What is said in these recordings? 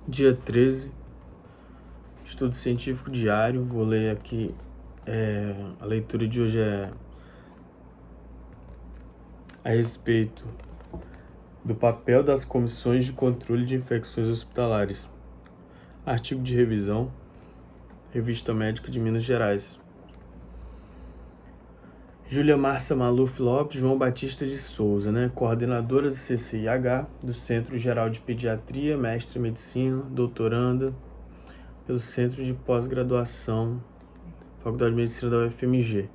Dia 13, estudo científico diário. Vou ler aqui, a leitura de hoje é a respeito do papel das comissões de controle de infecções hospitalares. Artigo de revisão, Revista Médica de Minas Gerais. Júlia Márcia Maluf Lopes, João Batista de Souza, coordenadora do CCIH, do Centro Geral de Pediatria, mestre em Medicina, doutoranda pelo Centro de Pós-Graduação, Faculdade de Medicina da UFMG.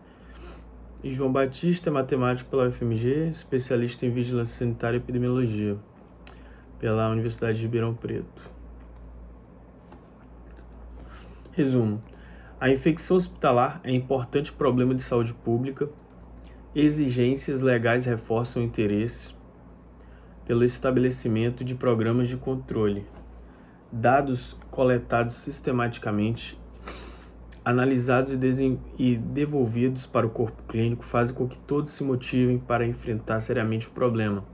E João Batista é matemático pela UFMG, especialista em Vigilância Sanitária e Epidemiologia pela Universidade de Ribeirão Preto. Resumo. A infecção hospitalar é importante problema de saúde pública. Exigências legais reforçam o interesse pelo estabelecimento de programas de controle. Dados coletados sistematicamente, analisados e devolvidos para o corpo clínico fazem com que todos se motivem para enfrentar seriamente o problema.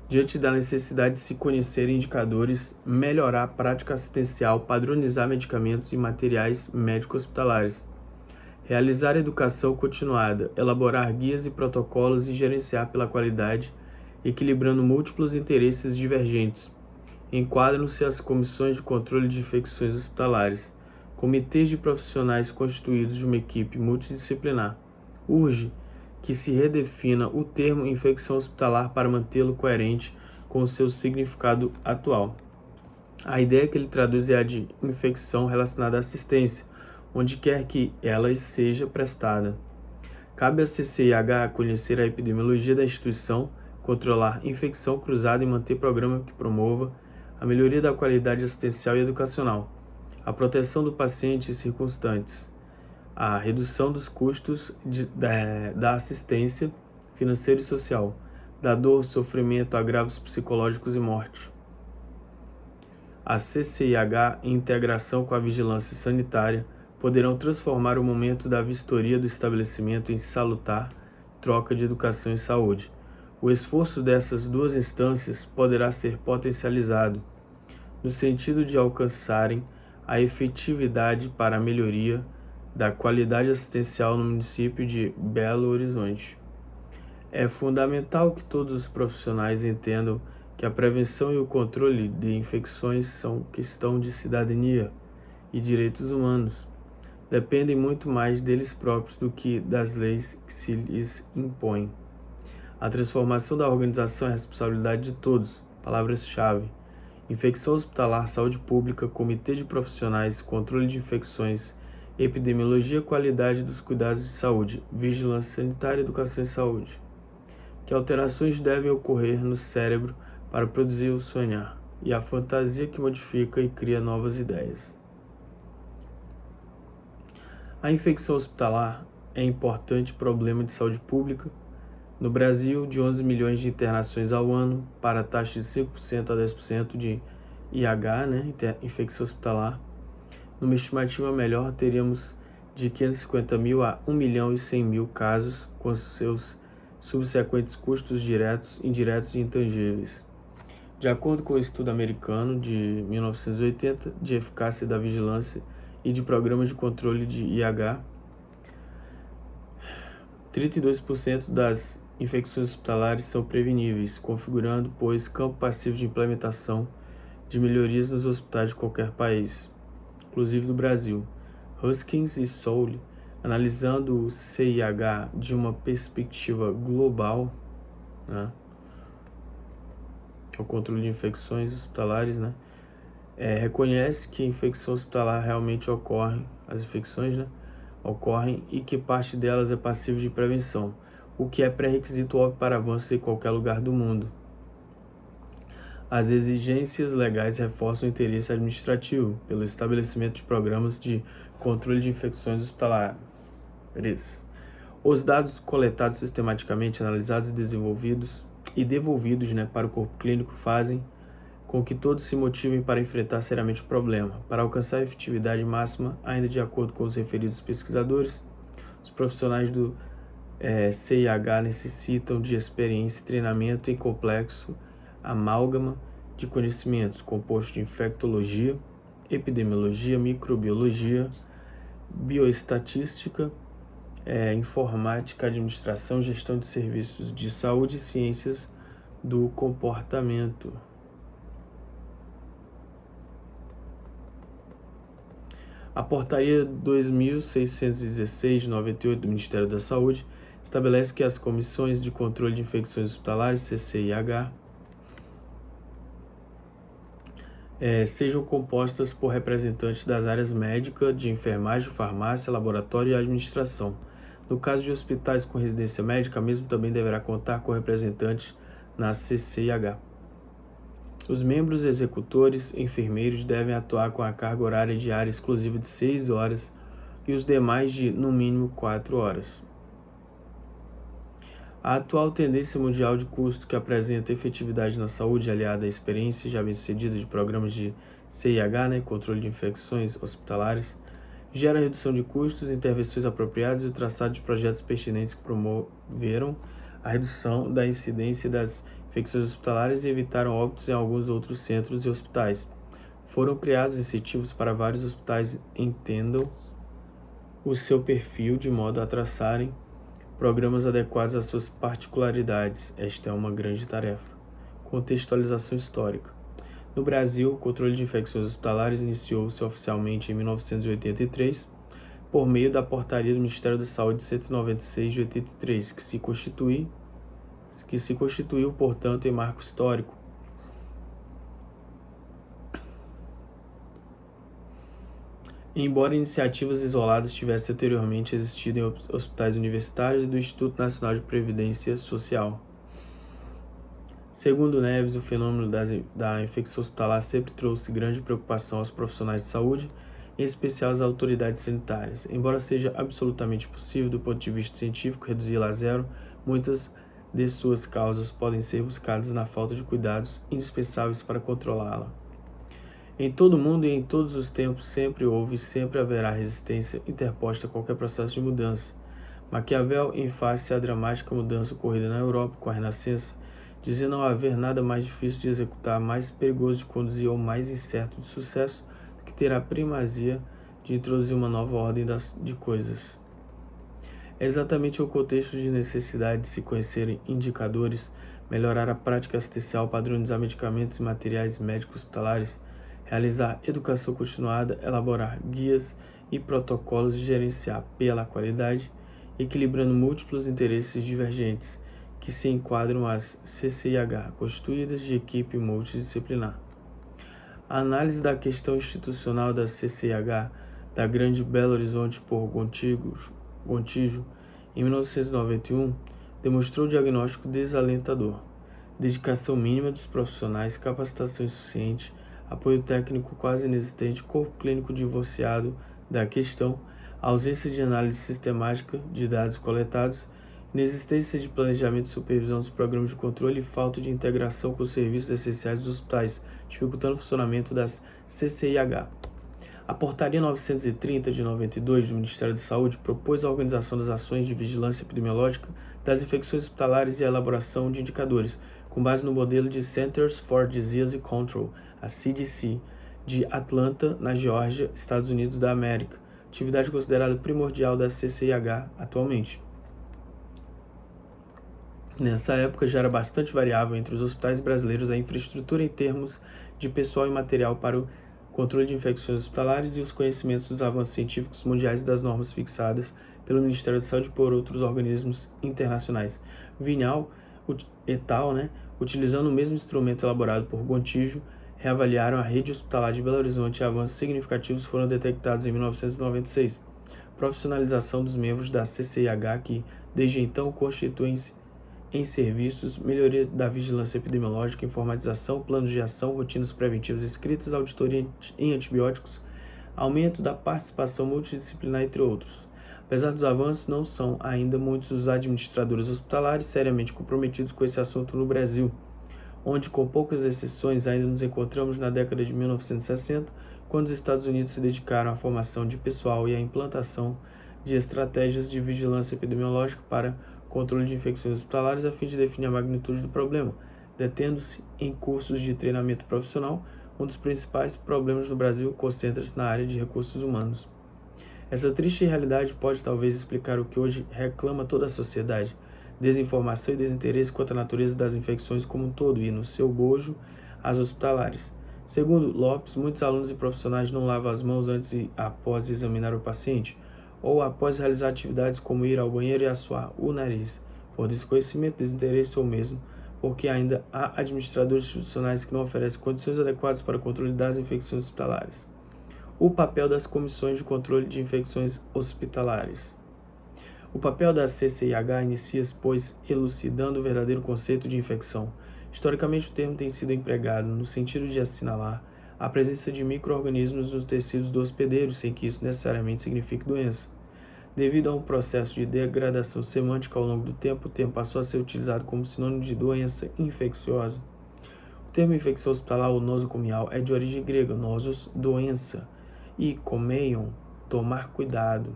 Diante da necessidade de se conhecer indicadores, melhorar a prática assistencial, padronizar medicamentos e materiais médico-hospitalares, realizar educação continuada, elaborar guias e protocolos e gerenciar pela qualidade, equilibrando múltiplos interesses divergentes. Enquadram-se as comissões de controle de infecções hospitalares, comitês de profissionais constituídos de uma equipe multidisciplinar. Urge que se redefina o termo infecção hospitalar para mantê-lo coerente com o seu significado atual. A ideia que ele traduz é a de infecção relacionada à assistência, onde quer que ela seja prestada. Cabe à CCIH conhecer a epidemiologia da instituição, controlar infecção cruzada e manter programa que promova a melhoria da qualidade assistencial e educacional, a proteção do paciente e circunstantes, a redução dos custos da assistência financeira e social, da dor, sofrimento, agravos psicológicos e morte. A CCIH, em integração com a vigilância sanitária, poderão transformar o momento da vistoria do estabelecimento em salutar troca de educação e saúde. O esforço dessas duas instâncias poderá ser potencializado no sentido de alcançarem a efetividade para a melhoria da qualidade assistencial no município de Belo Horizonte. É fundamental que todos os profissionais entendam que a prevenção e o controle de infecções são questão de cidadania e direitos humanos. Dependem muito mais deles próprios do que das leis que se lhes impõem. A transformação da organização é a responsabilidade de todos. Palavras-chave: infecção hospitalar, saúde pública, comitê de profissionais, controle de infecções, epidemiologia, qualidade dos cuidados de saúde, vigilância sanitária, educação e saúde. Que alterações devem ocorrer no cérebro para produzir o sonhar, e a fantasia que modifica e cria novas ideias. A infecção hospitalar é importante problema de saúde pública. No Brasil, de 11 milhões de internações ao ano, para a taxa de 5% a 10% de IH, infecção hospitalar. Numa estimativa melhor, teríamos de 550 mil a 1 milhão e 100 mil casos, com seus subsequentes custos diretos, indiretos e intangíveis. De acordo com o estudo americano de 1980 de eficácia da vigilância e de programas de controle de IH, 32% das infecções hospitalares são preveníveis, configurando, pois, campo passivo de implementação de melhorias nos hospitais de qualquer país, inclusive do Brasil. Huskins e Soule, analisando o CIH de uma perspectiva global, que é o controle de infecções hospitalares, reconhece que a infecção hospitalar realmente ocorre, as infecções, ocorrem e que parte delas é passível de prevenção, o que é pré-requisito óbvio para avanços em qualquer lugar do mundo. As exigências legais reforçam o interesse administrativo pelo estabelecimento de programas de controle de infecções hospitalares. Os dados coletados sistematicamente, analisados e devolvidos para o corpo clínico fazem com que todos se motivem para enfrentar seriamente o problema. Para alcançar a efetividade máxima, ainda de acordo com os referidos pesquisadores, os profissionais do CIH necessitam de experiência e treinamento em complexo amálgama de conhecimentos composto de infectologia, epidemiologia, microbiologia, bioestatística, informática, administração, gestão de serviços de saúde e ciências do comportamento. A Portaria 2616 de 98 do Ministério da Saúde estabelece que as comissões de controle de infecções hospitalares, CCIH, sejam compostas por representantes das áreas médica, de enfermagem, farmácia, laboratório e administração. No caso de hospitais com residência médica, a mesma também deverá contar com representantes na CCIH. Os membros executores, enfermeiros, devem atuar com a carga horária diária exclusiva de 6 horas e os demais de, no mínimo, 4 horas. A atual tendência mundial de custo que apresenta efetividade na saúde, aliada à experiência já bem-sucedida de programas de CIH, controle de infecções hospitalares, gera redução de custos, intervenções apropriadas e o traçado de projetos pertinentes que promoveram a redução da incidência das infecções hospitalares e evitaram óbitos em alguns outros centros e hospitais. Foram criados incentivos para vários hospitais entendam o seu perfil de modo a traçarem programas adequados às suas particularidades. Esta é uma grande tarefa. Contextualização histórica. No Brasil, o controle de infecções hospitalares iniciou-se oficialmente em 1983, por meio da Portaria do Ministério da Saúde 196 de 83, que se constituiu, portanto, em marco histórico. Embora iniciativas isoladas tivessem anteriormente existido em hospitais universitários e do Instituto Nacional de Previdência Social. Segundo Neves, o fenômeno da infecção hospitalar sempre trouxe grande preocupação aos profissionais de saúde, em especial às autoridades sanitárias. Embora seja absolutamente possível, do ponto de vista científico, reduzi-la a zero, muitas de suas causas podem ser buscadas na falta de cuidados indispensáveis para controlá-la. Em todo o mundo e em todos os tempos sempre houve e sempre haverá resistência interposta a qualquer processo de mudança. Maquiavel, em face à dramática mudança ocorrida na Europa com a Renascença, dizia não haver nada mais difícil de executar, mais perigoso de conduzir ou mais incerto de sucesso do que ter a primazia de introduzir uma nova ordem de coisas. É exatamente o contexto de necessidade de se conhecerem indicadores, melhorar a prática assistencial, padronizar medicamentos e materiais médicos hospitalares, realizar educação continuada, elaborar guias e protocolos e gerenciar pela qualidade, equilibrando múltiplos interesses divergentes que se enquadram às CCIH, constituídas de equipe multidisciplinar. A análise da questão institucional da CCIH da Grande Belo Horizonte por Gontijo, em 1991, demonstrou diagnóstico desalentador: dedicação mínima dos profissionais, capacitação insuficiente, apoio técnico quase inexistente, corpo clínico divorciado da questão, ausência de análise sistemática de dados coletados, inexistência de planejamento e supervisão dos programas de controle e falta de integração com os serviços essenciais dos hospitais, dificultando o funcionamento das CCIH. A Portaria 930 de 92 do Ministério da Saúde propôs a organização das ações de vigilância epidemiológica das infecções hospitalares e a elaboração de indicadores, com base no modelo de Centers for Disease Control, a CDC, de Atlanta, na Geórgia, Estados Unidos da América, atividade considerada primordial da CCIH atualmente. Nessa época já era bastante variável entre os hospitais brasileiros a infraestrutura em termos de pessoal e material para o controle de infecções hospitalares e os conhecimentos dos avanços científicos mundiais e das normas fixadas pelo Ministério da Saúde e por outros organismos internacionais. Vinhal et al., utilizando o mesmo instrumento elaborado por Gontijo, reavaliaram a rede hospitalar de Belo Horizonte e avanços significativos foram detectados em 1996. Profissionalização dos membros da CCIH que, desde então, constituem-se em serviços, melhoria da vigilância epidemiológica, informatização, planos de ação, rotinas preventivas escritas, auditoria em antibióticos, aumento da participação multidisciplinar, entre outros. Apesar dos avanços, não são ainda muitos os administradores hospitalares seriamente comprometidos com esse assunto no Brasil, onde, com poucas exceções, ainda nos encontramos na década de 1960, quando os Estados Unidos se dedicaram à formação de pessoal e à implantação de estratégias de vigilância epidemiológica para controle de infecções hospitalares a fim de definir a magnitude do problema, detendo-se em cursos de treinamento profissional. Um dos principais problemas no Brasil concentra-se na área de recursos humanos. Essa triste realidade pode talvez explicar o que hoje reclama toda a sociedade: desinformação e desinteresse quanto à natureza das infecções como um todo e, no seu bojo, as hospitalares. Segundo Lopes, muitos alunos e profissionais não lavam as mãos antes e após examinar o paciente, ou após realizar atividades como ir ao banheiro e assoar o nariz, por desconhecimento, desinteresse ou mesmo porque ainda há administradores institucionais que não oferecem condições adequadas para o controle das infecções hospitalares. O papel das comissões de controle de infecções hospitalares. O papel da CCIH inicia-se, pois, elucidando o verdadeiro conceito de infecção. Historicamente, o termo tem sido empregado no sentido de assinalar a presença de micro-organismos nos tecidos do hospedeiro, sem que isso necessariamente signifique doença. Devido a um processo de degradação semântica ao longo do tempo, o termo passou a ser utilizado como sinônimo de doença infecciosa. O termo infecção hospitalar ou nosocomial é de origem grega, nosos, doença, e komeion, tomar cuidado.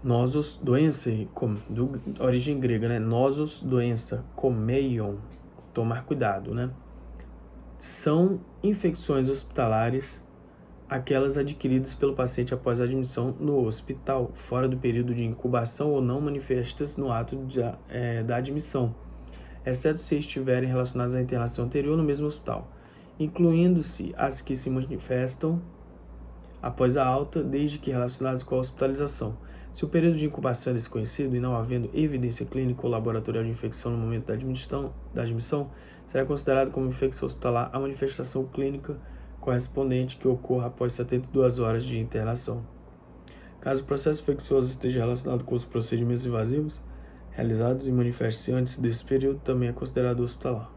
Nosos, doença, do origem grega, né? Nosos, doença, komeion, tomar cuidado, né? São infecções hospitalares aquelas adquiridas pelo paciente após a admissão no hospital, fora do período de incubação ou não manifestas no ato da admissão, exceto se estiverem relacionadas à internação anterior no mesmo hospital, incluindo-se as que se manifestam após a alta, desde que relacionadas com a hospitalização. Se o período de incubação é desconhecido e não havendo evidência clínica ou laboratorial de infecção no momento da admissão, será considerado como infecção hospitalar a manifestação clínica correspondente que ocorra após 72 horas de internação. Caso o processo infeccioso esteja relacionado com os procedimentos invasivos realizados e manifeste-se antes desse período, também é considerado hospitalar.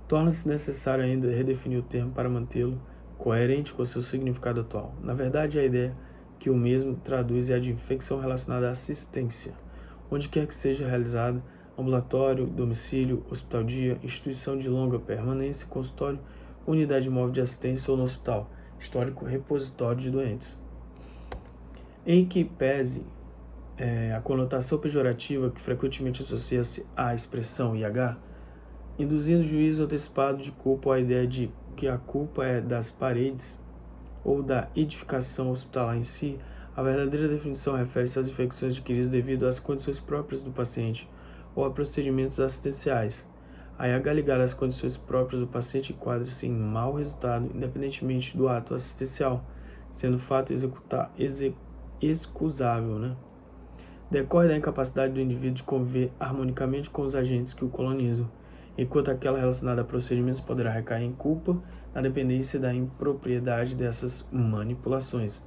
Torna-se necessário ainda redefinir o termo para mantê-lo coerente com seu significado atual. Na verdade, a ideia que o mesmo traduz é a de infecção relacionada à assistência, onde quer que seja realizada, ambulatório, domicílio, hospital-dia, instituição de longa permanência, consultório, unidade móvel de assistência ou no hospital, histórico repositório de doentes. Em que pese a conotação pejorativa que frequentemente associa-se à expressão IH, induzindo juízo antecipado de culpa ou a ideia de que a culpa é das paredes ou da edificação hospitalar em si, a verdadeira definição refere-se às infecções adquiridas devido às condições próprias do paciente ou a procedimentos assistenciais. A IH ligada às condições próprias do paciente enquadra-se em mau resultado, independentemente do ato assistencial, sendo fato excusável, né? Decorre da incapacidade do indivíduo de conviver harmonicamente com os agentes que o colonizam, enquanto aquela relacionada a procedimentos poderá recair em culpa na dependência da impropriedade dessas manipulações.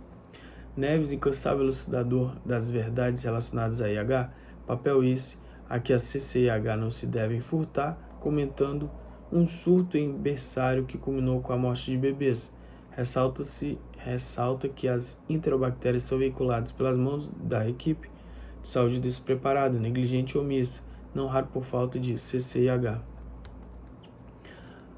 Neves, incansável elucidador das verdades relacionadas a IH, papel esse a que a CCIH não se devem furtar, comentando um surto em berçário que culminou com a morte de bebês. Ressalta que as enterobactérias são veiculadas pelas mãos da equipe de saúde despreparada, negligente ou omissa, não raro por falta de CCIH.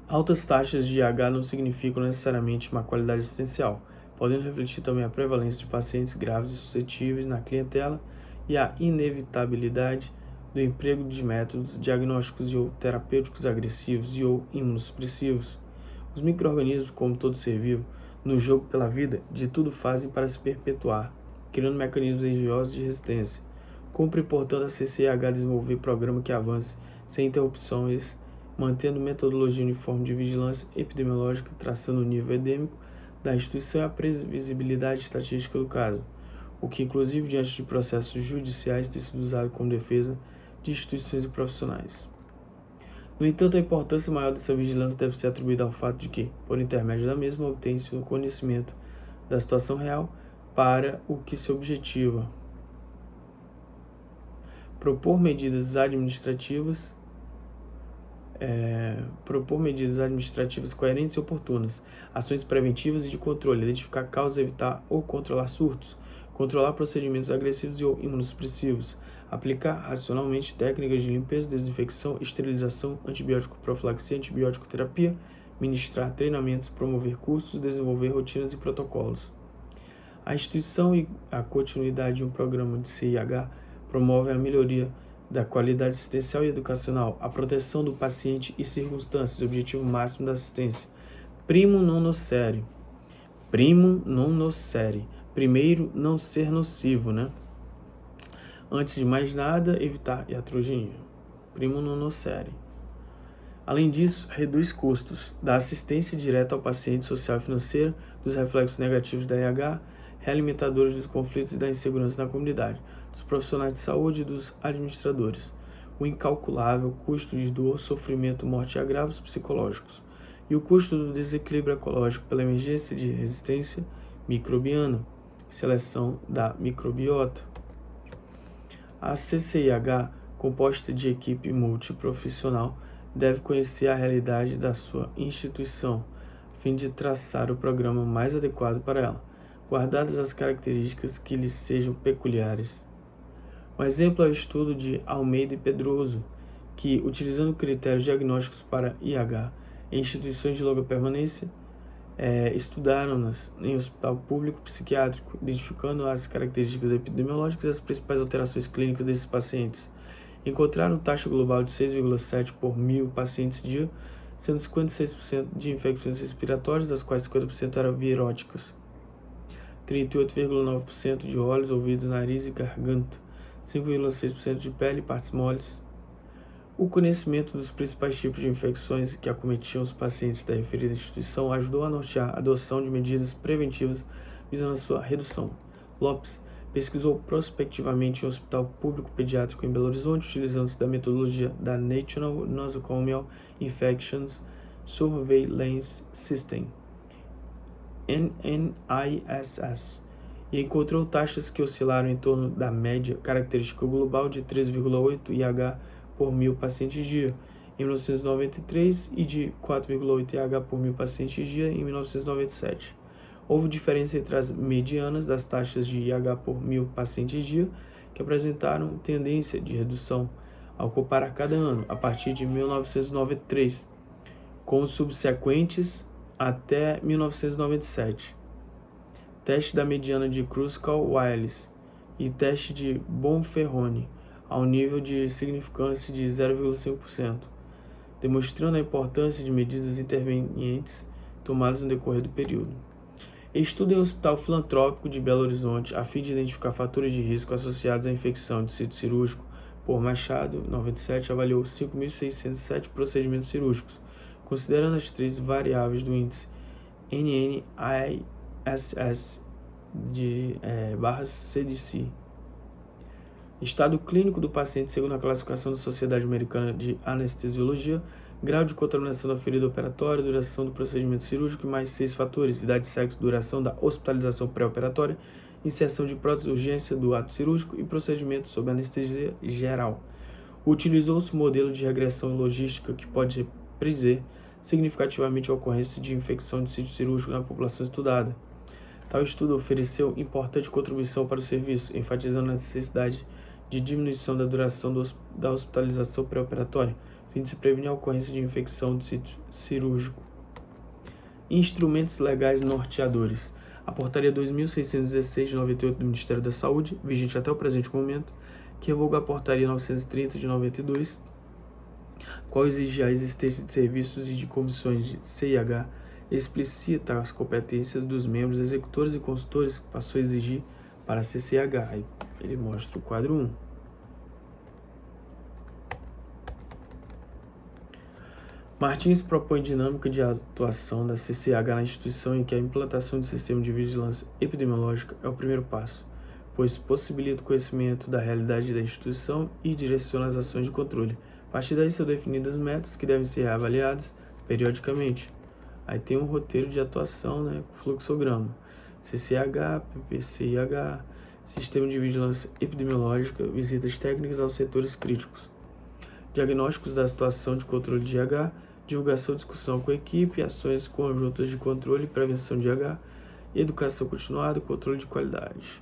Altas taxas de IH não significam necessariamente uma qualidade assistencial, podendo refletir também a prevalência de pacientes graves e suscetíveis na clientela e a inevitabilidade do emprego de métodos diagnósticos e ou terapêuticos agressivos e ou imunossupressivos. Os micro-organismos, como todo ser vivo, no jogo pela vida, de tudo fazem para se perpetuar, criando mecanismos engenhosos de resistência. Cumpre, portanto, a CCIH desenvolver programa que avance sem interrupções, mantendo metodologia uniforme de vigilância epidemiológica, traçando o nível endêmico da instituição e a previsibilidade estatística do caso, o que, inclusive, diante de processos judiciais, tem sido usado como defesa de instituições e profissionais. No entanto, a importância maior dessa vigilância deve ser atribuída ao fato de que, por intermédio da mesma, obtém-se o conhecimento da situação real para o que se objetiva. Propor medidas administrativas coerentes e oportunas, ações preventivas e de controle, identificar causas, evitar ou controlar surtos, controlar procedimentos agressivos e ou imunossupressivos, aplicar racionalmente técnicas de limpeza, desinfecção, esterilização, antibiótico profilaxia, antibiótico terapia, ministrar treinamentos, promover cursos, desenvolver rotinas e protocolos. A instituição e a continuidade de um programa de CIH promovem a melhoria da qualidade assistencial e educacional, a proteção do paciente e circunstâncias, objetivo máximo da assistência. Primum non nocere. Primum non nocere. Primeiro, não ser nocivo, né? Antes de mais nada, evitar iatrogenia. Primum non nocere. Além disso, reduz custos da assistência direta ao paciente social e financeira, dos reflexos negativos da IH, realimentadores dos conflitos e da insegurança na comunidade, dos profissionais de saúde e dos administradores, o incalculável custo de dor, sofrimento, morte e agravos psicológicos, e o custo do desequilíbrio ecológico pela emergência de resistência microbiana e seleção da microbiota. A CCIH, composta de equipe multiprofissional, deve conhecer a realidade da sua instituição, a fim de traçar o programa mais adequado para ela, guardadas as características que lhes sejam peculiares. Um exemplo é o estudo de Almeida e Pedroso, que, utilizando critérios diagnósticos para IH em instituições de longa permanência, estudaram-nas em hospital público psiquiátrico, identificando as características epidemiológicas e as principais alterações clínicas desses pacientes. Encontraram taxa global de 6,7 por 1.000 pacientes dia, sendo 56% de infecções respiratórias, das quais 50% eram viróticas, 38,9% de olhos, ouvidos, nariz e garganta, 5,6% de pele e partes moles. O conhecimento dos principais tipos de infecções que acometiam os pacientes da referida instituição ajudou a nortear a adoção de medidas preventivas visando a sua redução. Lopes pesquisou prospectivamente em um hospital público pediátrico em Belo Horizonte, utilizando-se da metodologia da National Nosocomial Infections Surveillance System, NNISS, e encontrou taxas que oscilaram em torno da média característica global de 3,8 IH por 1.000 pacientes dia em 1993 e de 4,8 IH por 1.000 pacientes dia em 1997. Houve diferença entre as medianas das taxas de IH por 1.000 pacientes dia, que apresentaram tendência de redução ao comparar cada ano, a partir de 1993, com os subsequentes até 1997. Teste da mediana de Kruskal-Wallis e teste de Bonferroni, ao nível de significância de 0,5%, demonstrando a importância de medidas intervenientes tomadas no decorrer do período. Estudo em um hospital filantrópico de Belo Horizonte a fim de identificar fatores de risco associados à infecção de sítio cirúrgico por Machado, 97, avaliou 5.607 procedimentos cirúrgicos, considerando as 3 variáveis do índice NNISS/CDC. Estado clínico do paciente segundo a classificação da Sociedade Americana de Anestesiologia, grau de contaminação da ferida operatória, duração do procedimento cirúrgico e mais 6 fatores: idade, sexo, duração da hospitalização pré-operatória, inserção de prótese, urgência do ato cirúrgico e procedimento sob anestesia geral. Utilizou-se um modelo de regressão logística que pode predizer significativamente a ocorrência de infecção de sítio cirúrgico na população estudada. Tal estudo ofereceu importante contribuição para o serviço, enfatizando a necessidade de diminuição da duração da hospitalização pré-operatória, a fim de se prevenir a ocorrência de infecção de sítio cirúrgico. Instrumentos legais norteadores. A Portaria 2.616 de 98 do Ministério da Saúde, vigente até o presente momento, que revoga a Portaria 930 de 92, qual exige a existência de serviços e de comissões de CIH, explicita as competências dos membros executores e consultores que passou a exigir para a CCH. Aí ele mostra o quadro 1. Martins propõe dinâmica de atuação da CCH na instituição em que a implantação do sistema de vigilância epidemiológica é o primeiro passo, pois possibilita o conhecimento da realidade da instituição e direciona as ações de controle. A partir daí são definidas metas que devem ser avaliadas periodicamente. Aí tem um roteiro de atuação, né, fluxograma, CCH, PPCIH, Sistema de Vigilância Epidemiológica, visitas técnicas aos setores críticos, diagnósticos da situação de controle de IH, divulgação e discussão com a equipe, ações conjuntas de controle e prevenção de IH, educação continuada e controle de qualidade.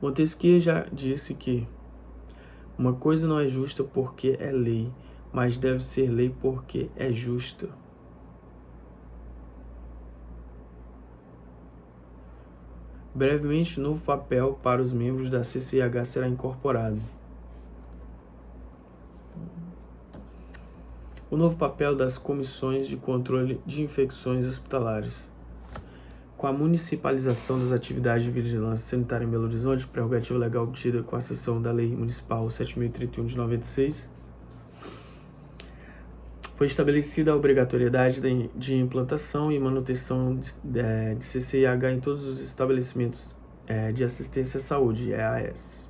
Montesquieu já disse que uma coisa não é justa porque é lei, mas deve ser lei porque é justa. Brevemente, novo papel para os membros da CCIH será incorporado. O novo papel das comissões de controle de infecções hospitalares. Com a municipalização das atividades de vigilância sanitária em Belo Horizonte, prerrogativa legal obtida com a seção da Lei Municipal 7.031 de 96, foi estabelecida a obrigatoriedade de implantação e manutenção de CCIH em todos os estabelecimentos de assistência à saúde, EAS,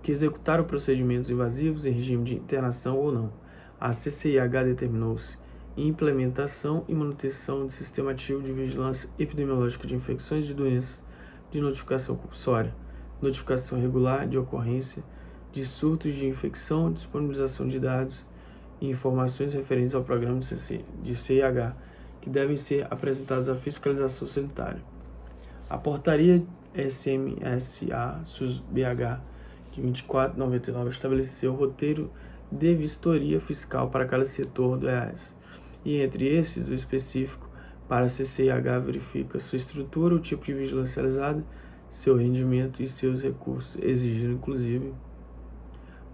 que executaram procedimentos invasivos em regime de internação ou não. A CCIH determinou-se implementação e manutenção de sistema ativo de vigilância epidemiológica de infecções de doenças, de notificação compulsória, notificação regular de ocorrência de surtos de infecção, disponibilização de dados e informações referentes ao programa de CIH, que devem ser apresentados à fiscalização sanitária. A portaria SMSA-SUS-BH de 24/99 estabeleceu o roteiro de vistoria fiscal para cada setor do EAS, e entre esses, o específico para a CCIH verifica sua estrutura, o tipo de vigilância realizada, seu rendimento e seus recursos, exigindo inclusive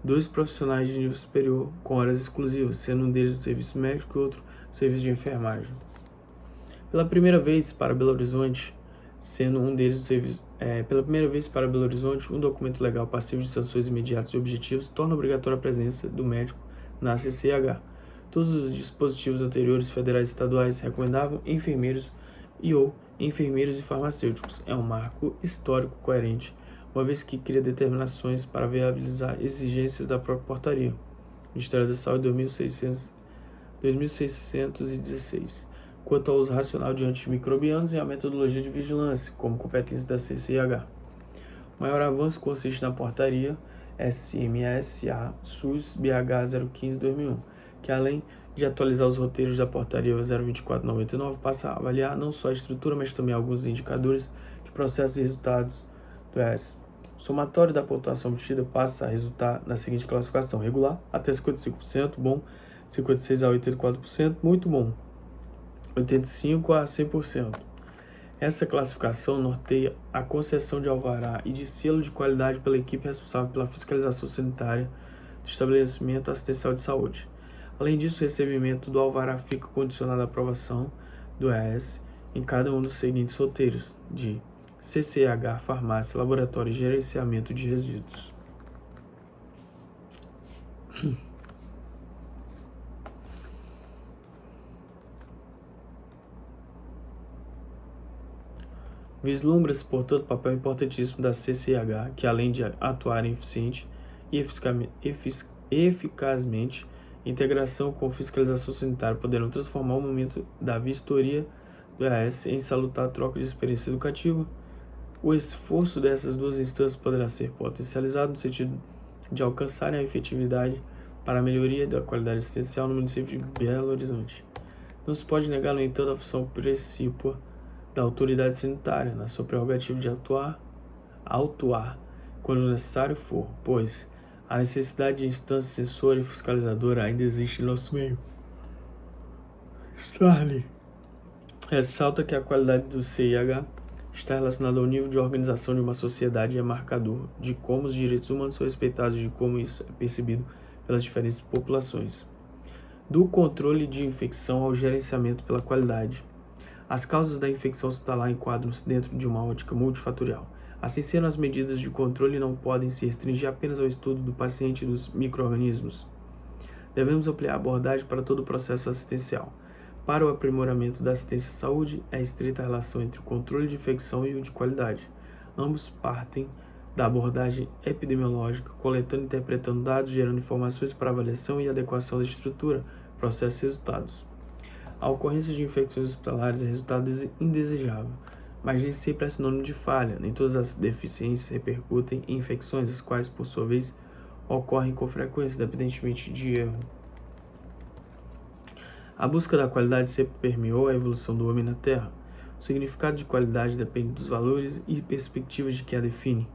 2 profissionais de nível superior com horas exclusivas, sendo um deles do serviço médico e outro do serviço de enfermagem. Pela primeira vez para Belo Horizonte, um documento legal passivo de sanções imediatas e objetivas torna obrigatória a presença do médico na CCIH. Todos os dispositivos anteriores, federais e estaduais, recomendavam enfermeiros e farmacêuticos. É um marco histórico coerente, uma vez que cria determinações para viabilizar exigências da própria portaria. Ministério da Saúde 2616. Quanto ao uso racional de antimicrobianos e a metodologia de vigilância, como competência da CCIH. O maior avanço consiste na portaria SMSA-SUS-BH 015/2001, que além de atualizar os roteiros da portaria 024/99, passa a avaliar não só a estrutura, mas também alguns indicadores de processos e resultados do EAS. O somatório da pontuação obtida passa a resultar na seguinte classificação: regular, até 55%, bom, 56% a 84%, muito bom, 85% a 100%. Essa classificação norteia a concessão de alvará e de selo de qualidade pela equipe responsável pela fiscalização sanitária do estabelecimento assistencial de saúde. Além disso, o recebimento do alvará fica condicionado à aprovação do EAS em cada um dos seguintes roteiros de CCH, farmácia, laboratório e gerenciamento de resíduos. Vislumbra-se, portanto, o papel importantíssimo da CCH, que além de atuar eficiente e eficazmente, integração com fiscalização sanitária poderão transformar o momento da vistoria do EAS em salutar troca de experiência educativa. O esforço dessas duas instâncias poderá ser potencializado no sentido de alcançarem a efetividade para a melhoria da qualidade assistencial no município de Belo Horizonte. Não se pode negar, no entanto, a função precípua da autoridade sanitária na sua prerrogativa de autuar quando necessário for, pois a necessidade de instância censora e fiscalizadora ainda existe em nosso meio. Starley ressalta que a qualidade do CIH está relacionada ao nível de organização de uma sociedade e é marcador de como os direitos humanos são respeitados e de como isso é percebido pelas diferentes populações. Do controle de infecção ao gerenciamento pela qualidade. As causas da infecção hospitalar enquadram-se dentro de uma ótica multifatorial. Assim sendo, as medidas de controle não podem se restringir apenas ao estudo do paciente e dos micro-organismos. Devemos ampliar a abordagem para todo o processo assistencial. Para o aprimoramento da assistência à saúde, é estreita a relação entre o controle de infecção e o de qualidade. Ambos partem da abordagem epidemiológica, coletando e interpretando dados, gerando informações para avaliação e adequação da estrutura, processos e resultados. A ocorrência de infecções hospitalares é resultado indesejável, mas nem sempre é sinônimo de falha. Nem todas as deficiências repercutem em infecções, as quais, por sua vez, ocorrem com frequência, independentemente de erro. A busca da qualidade sempre permeou a evolução do homem na Terra. O significado de qualidade depende dos valores e perspectivas de quem a define.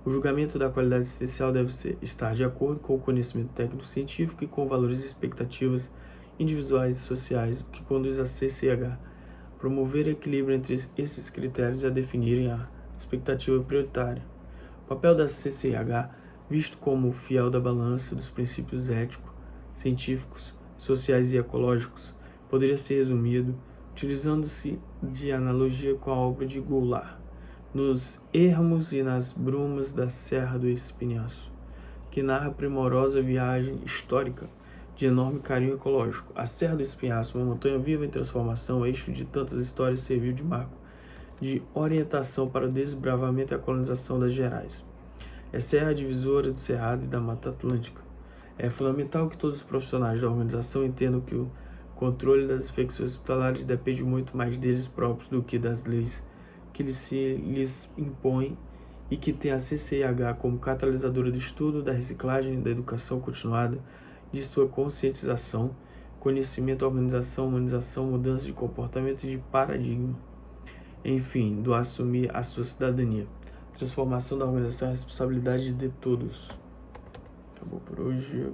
O julgamento da qualidade assistencial deve estar de acordo com o conhecimento técnico-científico e com valores e expectativas individuais e sociais, o que conduz a CCH promover equilíbrio entre esses critérios e a definirem a expectativa prioritária. O papel da CCIH, visto como fiel da balança dos princípios éticos, científicos, sociais e ecológicos, poderia ser resumido utilizando-se de analogia com a obra de Goulart, Nos Ermos e nas Brumas da Serra do Espinhaço, que narra a primorosa viagem histórica de enorme carinho ecológico. A Serra do Espinhaço, uma montanha viva em transformação, eixo de tantas histórias, serviu de marco de orientação para o desbravamento e a colonização das Gerais. É serra divisora do Cerrado e da Mata Atlântica. É fundamental que todos os profissionais da organização entendam que o controle das infecções hospitalares depende muito mais deles próprios do que das leis que lhes impõem, e que tem a CCIH como catalisadora do estudo, da reciclagem, da educação continuada, de sua conscientização, conhecimento, organização, humanização, mudança de comportamento e de paradigma. Enfim, do assumir a sua cidadania. Transformação da organização é a responsabilidade de todos. Acabou por hoje.